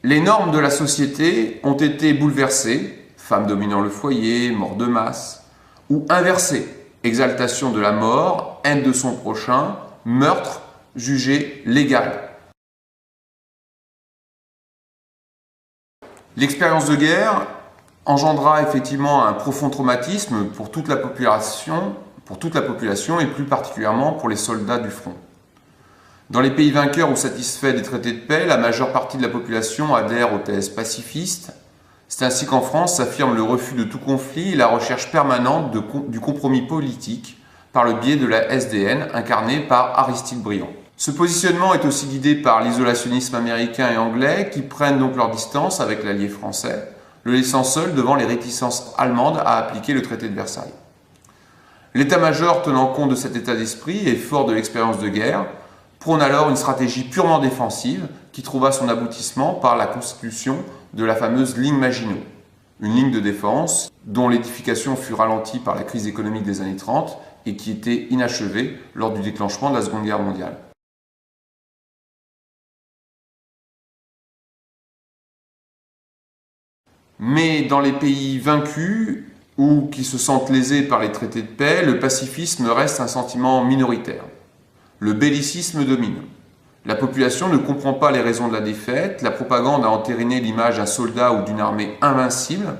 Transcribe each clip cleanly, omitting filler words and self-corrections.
Les normes de la société ont été bouleversées, femmes dominant le foyer, mort de masse, ou inversées, exaltation de la mort, haine de son prochain, meurtre jugé légal. L'expérience de guerre engendra effectivement un profond traumatisme pour toute la population et plus particulièrement pour les soldats du front. Dans les pays vainqueurs ou satisfaits des traités de paix, la majeure partie de la population adhère aux thèses pacifistes. C'est ainsi qu'en France s'affirme le refus de tout conflit et la recherche permanente du compromis politique par le biais de la SDN incarnée par Aristide Briand. Ce positionnement est aussi guidé par l'isolationnisme américain et anglais qui prennent donc leur distance avec l'allié français, le laissant seul devant les réticences allemandes à appliquer le traité de Versailles. L'état-major, tenant compte de cet état d'esprit et fort de l'expérience de guerre, prône alors une stratégie purement défensive qui trouva son aboutissement par la constitution de la fameuse ligne Maginot, une ligne de défense dont l'édification fut ralentie par la crise économique des années 30 et qui était inachevée lors du déclenchement de la Seconde Guerre mondiale. Mais dans les pays vaincus ou qui se sentent lésés par les traités de paix, le pacifisme reste un sentiment minoritaire. Le bellicisme domine. La population ne comprend pas les raisons de la défaite, la propagande a entériné l'image d'un soldat ou d'une armée invincible.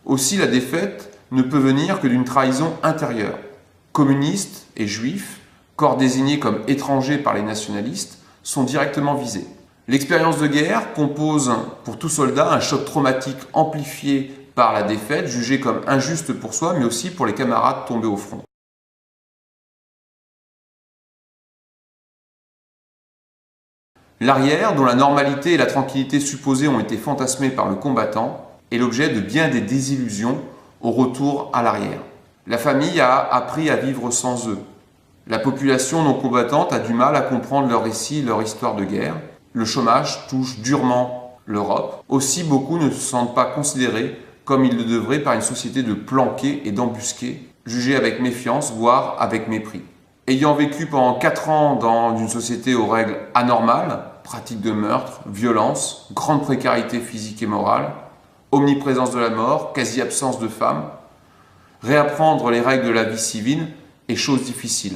Aussi la défaite ne peut venir que d'une trahison intérieure. Communistes et juifs, corps désignés comme étrangers par les nationalistes, sont directement visés. L'expérience de guerre compose pour tout soldat un choc traumatique amplifié par la défaite, jugé comme injuste pour soi, mais aussi pour les camarades tombés au front. L'arrière, dont la normalité et la tranquillité supposées ont été fantasmées par le combattant, est l'objet de bien des désillusions au retour à l'arrière. La famille a appris à vivre sans eux. La population non combattante a du mal à comprendre leur récit, leur histoire de guerre. Le chômage touche durement l'Europe. Aussi, beaucoup ne se sentent pas considérés comme ils le devraient par une société de planqués et d'embusqués, jugés avec méfiance, voire avec mépris. Ayant vécu pendant 4 ans dans une société aux règles anormales, pratique de meurtre, violence, grande précarité physique et morale, omniprésence de la mort, quasi-absence de femmes, réapprendre les règles de la vie civile est chose difficile.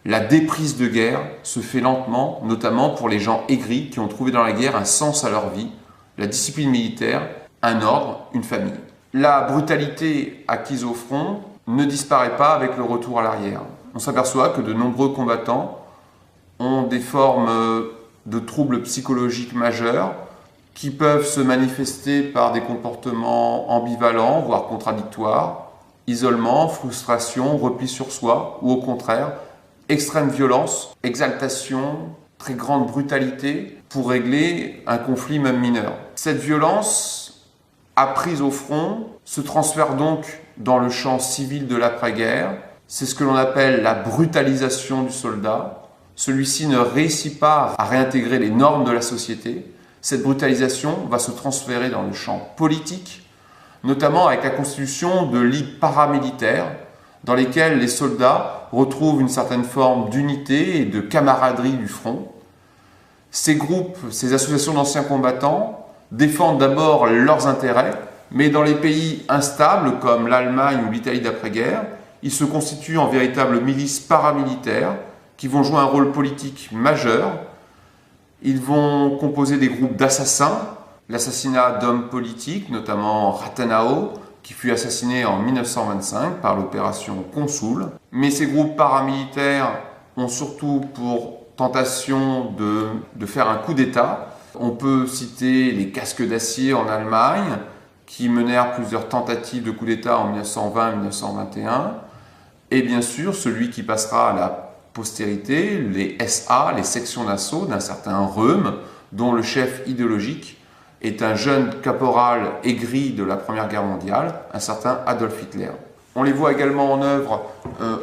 La déprise de guerre se fait lentement, notamment pour les gens aigris qui ont trouvé dans la guerre un sens à leur vie, la discipline militaire, un ordre, une famille. La brutalité acquise au front ne disparaît pas avec le retour à l'arrière. On s'aperçoit que de nombreux combattants ont des formes de troubles psychologiques majeurs qui peuvent se manifester par des comportements ambivalents, voire contradictoires, isolement, frustration, repli sur soi, ou au contraire, extrême violence, exaltation, très grande brutalité pour régler un conflit même mineur. Cette violence, apprise au front, se transfère donc dans le champ civil de l'après-guerre. C'est ce que l'on appelle la brutalisation du soldat. Celui-ci ne réussit pas à réintégrer les normes de la société. Cette brutalisation va se transférer dans le champ politique, notamment avec la constitution de ligues paramilitaires dans lesquelles les soldats retrouvent une certaine forme d'unité et de camaraderie du front. Ces groupes, ces associations d'anciens combattants défendent d'abord leurs intérêts, mais dans les pays instables comme l'Allemagne ou l'Italie d'après-guerre, ils se constituent en véritables milices paramilitaires qui vont jouer un rôle politique majeur. Ils vont composer des groupes d'assassins, l'assassinat d'hommes politiques, notamment Rathenau, qui fut assassiné en 1925 par l'opération Consul. Mais ces groupes paramilitaires ont surtout pour tentation de faire un coup d'État. On peut citer les casques d'acier en Allemagne, qui menèrent plusieurs tentatives de coup d'État en 1920-1921. Et bien sûr, celui qui passera à la postérité, les SA, les sections d'assaut d'un certain Röhm, dont le chef idéologique est un jeune caporal aigri de la Première Guerre mondiale, un certain Adolf Hitler. On les voit également en œuvre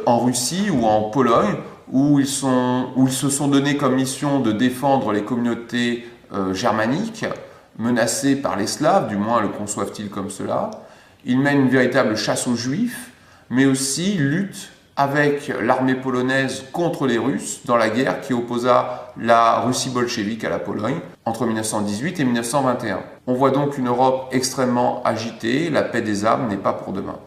en Russie ou en Pologne, où ils se sont donnés comme mission de défendre les communautés germaniques, menacées par les Slaves, du moins le conçoivent-ils comme cela. Ils mènent une véritable chasse aux Juifs, mais aussi luttent avec l'armée polonaise contre les Russes dans la guerre qui opposa la Russie bolchevique à la Pologne entre 1918 et 1921. On voit donc une Europe extrêmement agitée, la paix des armes n'est pas pour demain.